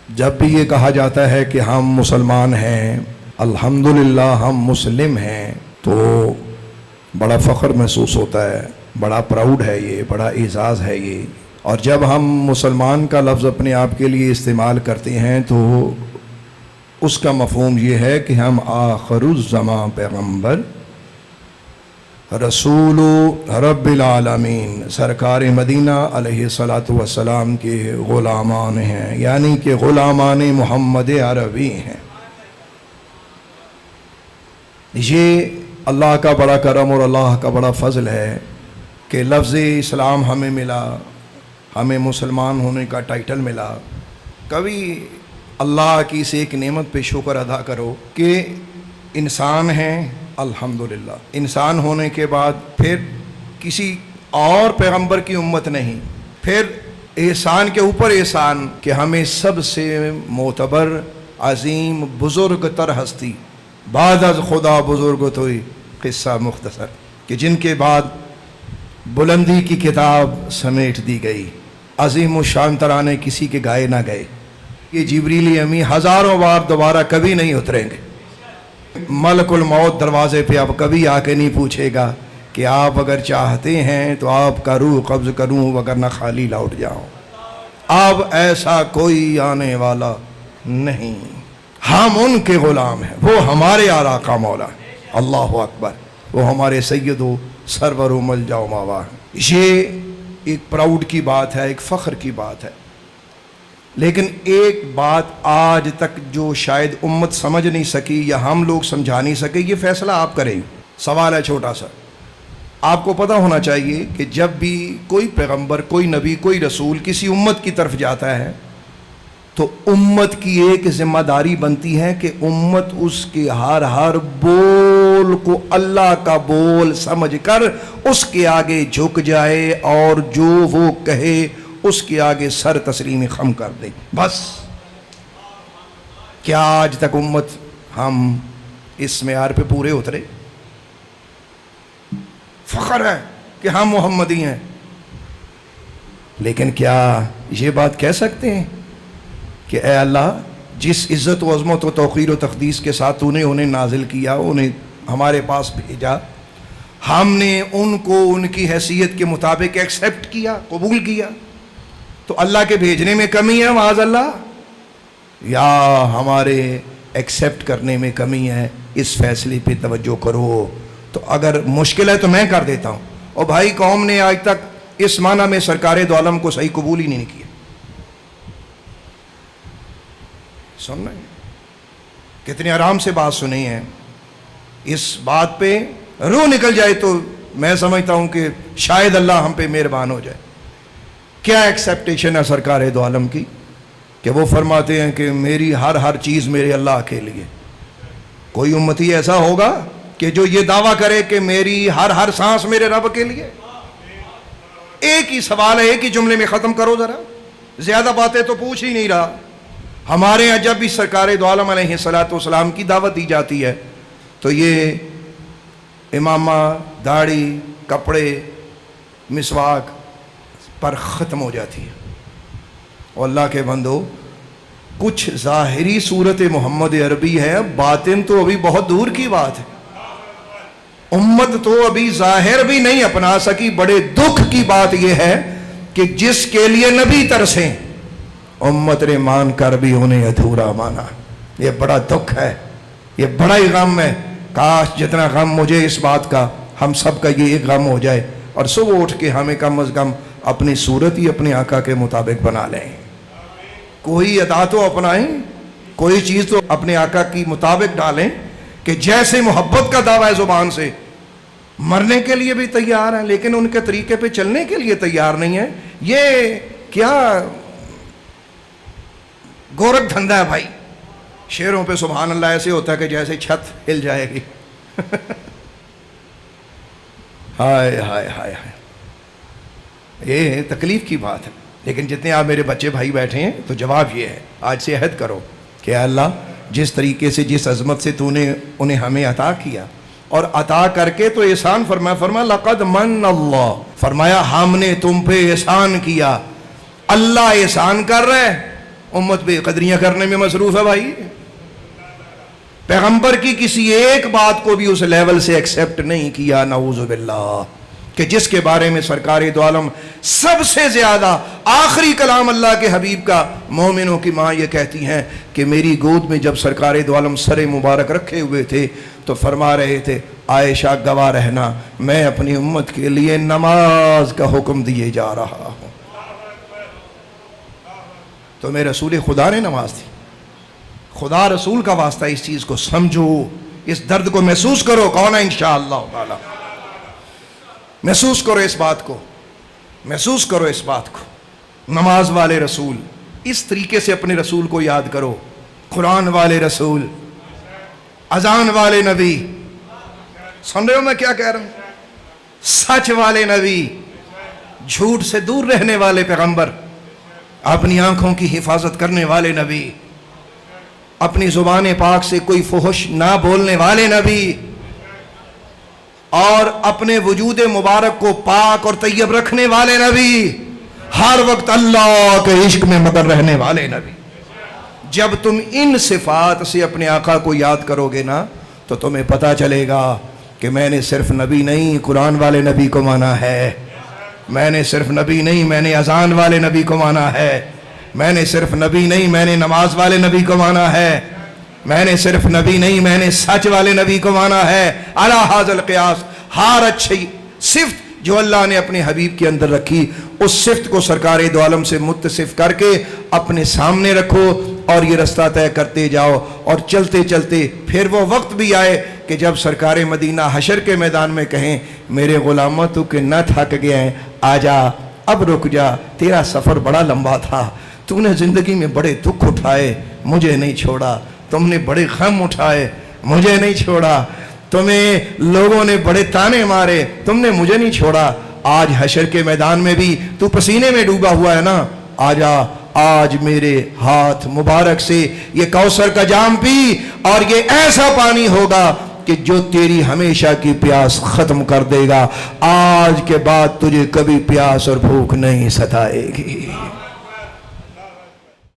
جب بھی یہ کہا جاتا ہے کہ ہم مسلمان ہیں، الحمدللہ ہم مسلم ہیں، تو بڑا فخر محسوس ہوتا ہے، بڑا پراؤڈ ہے، یہ بڑا اعزاز ہے یہ۔ اور جب ہم مسلمان کا لفظ اپنے آپ کے لیے استعمال کرتے ہیں تو اس کا مفہوم یہ ہے کہ ہم آخر الزمان پیغمبر رسول رب العالمین سرکار مدینہ علیہ الصلاۃ والسلام کے غلامان ہیں، یعنی کہ غلامان محمد عربی ہیں۔ یہ اللہ کا بڑا کرم اور اللہ کا بڑا فضل ہے کہ لفظ اسلام ہمیں ملا، ہمیں مسلمان ہونے کا ٹائٹل ملا۔ کبھی اللہ کی اس ایک نعمت پہ شکر ادا کرو کہ انسان ہیں، الحمدللہ انسان ہونے کے بعد پھر کسی اور پیغمبر کی امت نہیں، پھر احسان کے اوپر احسان کہ ہمیں سب سے معتبر عظیم بزرگ تر ہستی بعد از خدا بزرگ توئی قصہ مختصر کہ جن کے بعد بلندی کی کتاب سمیٹ دی گئی، عظیم الشان ترانے کسی کے گائے نہ گئے، یہ جبریل امی ہزاروں بار دوبارہ کبھی نہیں اتریں گے۔ ملک الموت دروازے پہ اب کبھی آ کے نہیں پوچھے گا کہ آپ اگر چاہتے ہیں تو آپ کا روح قبض کروں وگرنہ خالی لوٹ جاؤں۔ اب ایسا کوئی آنے والا نہیں، ہم ان کے غلام ہیں، وہ ہمارے آقا مولا ہیں، اللہ اکبر، وہ ہمارے سید و سرور و ملجا و ماوا ہیں۔ یہ ایک پراؤڈ کی بات ہے، ایک فخر کی بات ہے۔ لیکن ایک بات آج تک جو شاید امت سمجھ نہیں سکی یا ہم لوگ سمجھا نہیں سکے، یہ فیصلہ آپ کریں۔ سوال ہے چھوٹا سا، آپ کو پتہ ہونا چاہیے کہ جب بھی کوئی پیغمبر، کوئی نبی، کوئی رسول کسی امت کی طرف جاتا ہے تو امت کی ایک ذمہ داری بنتی ہے کہ امت اس کے ہر بول کو اللہ کا بول سمجھ کر اس کے آگے جھک جائے اور جو وہ کہے اس کے آگے سر تسلیم خم کر دے، بس۔ کیا آج تک امت ہم اس معیار پہ پورے اترے؟ فخر ہے کہ ہم محمدی ہیں، لیکن کیا یہ بات کہہ سکتے ہیں کہ اے اللہ جس عزت و عظمت و توقیر و تقدیس کے ساتھ تو نے انہیں نازل کیا، انہیں ہمارے پاس بھیجا، ہم نے ان کو ان کی حیثیت کے مطابق ایکسیپٹ کیا، قبول کیا، تو اللہ کے بھیجنے میں کمی ہے معاذ اللہ، یا ہمارے ایکسیپٹ کرنے میں کمی ہے؟ اس فیصلے پہ توجہ کرو۔ تو اگر مشکل ہے تو میں کر دیتا ہوں، اور بھائی قوم نے آج تک اس معنی میں سرکار دو عالم کو صحیح قبول ہی نہیں کیا۔ سننا ہے کتنے آرام سے بات سنی ہے، اس بات پہ روح نکل جائے تو میں سمجھتا ہوں کہ شاید اللہ ہم پہ مہربان ہو جائے۔ کیا ایکسیپٹیشن ہے سرکار دو عالم کی کہ وہ فرماتے ہیں کہ میری ہر چیز میرے اللہ کے لیے۔ کوئی امتی ایسا ہوگا کہ جو یہ دعویٰ کرے کہ میری ہر سانس میرے رب کے لیے؟ ایک ہی سوال ہے، ایک ہی جملے میں ختم کرو ذرا، زیادہ باتیں تو پوچھ ہی نہیں رہا۔ ہمارے یہاں جب بھی سرکار دو عالم علیہ الصلاۃ والسلام کی دعوت دی جاتی ہے تو یہ امامہ، داڑھی، کپڑے، مسواک پر ختم ہو جاتی ہے۔ اور اللہ کے بندو، کچھ ظاہری صورت محمد عربی ہے، باطن تو ابھی بہت دور کی بات ہے۔ امت تو ابھی ظاہر بھی نہیں اپنا سکی۔ بڑے دکھ کی بات یہ ہے کہ جس کے لیے نبی ترسیں، امت نے مان کر بھی انہیں ادھورا مانا۔ یہ بڑا دکھ ہے، یہ بڑا ہی غم ہے۔ کاش جتنا غم مجھے اس بات کا، ہم سب کا یہ ایک غم ہو جائے اور صبح اٹھ کے ہمیں کم از کم اپنی صورت ہی اپنے آقا کے مطابق بنا لیں۔ کوئی ادا تو اپنائیں، کوئی چیز تو اپنے آقا کی مطابق ڈالیں کہ جیسے محبت کا دعویٰ ہے زبان سے، مرنے کے لیے بھی تیار ہیں لیکن ان کے طریقے پہ چلنے کے لیے تیار نہیں ہیں۔ یہ کیا گورکھ دھندا ہے بھائی؟ شیروں پہ سبحان اللہ ایسے ہوتا ہے کہ جیسے چھت ہل جائے گی۔ ہائے ہائے ہائے ہائے، یہ تکلیف کی بات ہے۔ لیکن جتنے آپ میرے بچے بھائی بیٹھے ہیں تو جواب یہ ہے، آج سے عہد کرو کہ اللہ جس طریقے سے، جس عظمت سے تو نے انہیں ہمیں عطا کیا، اور عطا کر کے تو احسان فرمایا لقد من اللہ، فرمایا ہم نے تم پہ احسان کیا۔ اللہ احسان کر رہے امت بے قدریاں کرنے میں مصروف ہے بھائی. پیغمبر کی کسی ایک بات کو بھی اس لیول سے ایکسیپٹ نہیں کیا، نعوذ باللہ، کہ جس کے بارے میں سرکار دو عالم سب سے زیادہ آخری کلام اللہ کے حبیب کا، مومنوں کی ماں یہ کہتی ہیں کہ میری گود میں جب سرکار دو عالم سر مبارک رکھے ہوئے تھے تو فرما رہے تھے عائشہ گواہ رہنا میں اپنی امت کے لیے نماز کا حکم دیے جا رہا ہوں. تو میں رسول خدا نے نماز دی. خدا رسول کا واسطہ، اس چیز کو سمجھو، اس درد کو محسوس کرو. کون ہے انشاءاللہ تعالی؟ محسوس کرو اس بات کو، محسوس کرو اس بات کو. نماز والے رسول، اس طریقے سے اپنے رسول کو یاد کرو. قرآن والے رسول، اذان والے نبی، سن رہے ہو میں کیا کہہ رہا ہوں؟ سچ والے نبی، جھوٹ سے دور رہنے والے پیغمبر، اپنی آنکھوں کی حفاظت کرنے والے نبی، اپنی زبان پاک سے کوئی فحش نہ بولنے والے نبی، اور اپنے وجود مبارک کو پاک اور طیب رکھنے والے نبی، ہر وقت اللہ کے عشق میں مگن رہنے والے نبی. جب تم ان صفات سے اپنے آقا کو یاد کرو گے نا تو تمہیں پتہ چلے گا کہ میں نے صرف نبی نہیں قرآن والے نبی کو مانا ہے، میں نے صرف نبی نہیں میں نے اذان والے نبی کو مانا ہے، میں نے صرف نبی نہیں میں نے نماز والے نبی کو مانا ہے، میں نے صرف نبی نہیں میں نے سچ والے نبی کو مانا ہے. علی ھذا القیاس، ہر اچھی صفت جو اللہ نے اپنے حبیب کے اندر رکھی اس صفت کو سرکار دو عالم سے متصف کر کے اپنے سامنے رکھو اور یہ رستہ طے کرتے جاؤ. اور چلتے چلتے پھر وہ وقت بھی آئے کہ جب سرکار مدینہ حشر کے میدان میں کہیں میرے غلاموں تو کہ نہ تھک گئے ہیں، آ جا اب رک جا، تیرا سفر بڑا لمبا تھا، تو نے زندگی میں بڑے دکھ اٹھائے مجھے نہیں چھوڑا، تم نے بڑے غم اٹھائے مجھے نہیں چھوڑا، تمہیں لوگوں نے بڑے تانے مارے تم نے مجھے نہیں چھوڑا، آج حشر کے میدان میں بھی تو پسینے میں ڈوبا ہوا ہے نا، آجا آج میرے ہاتھ مبارک سے یہ کوثر کا جام پی، اور یہ ایسا پانی ہوگا کہ جو تیری ہمیشہ کی پیاس ختم کر دے گا. آج کے بعد تجھے کبھی پیاس اور بھوک نہیں ستائے گی.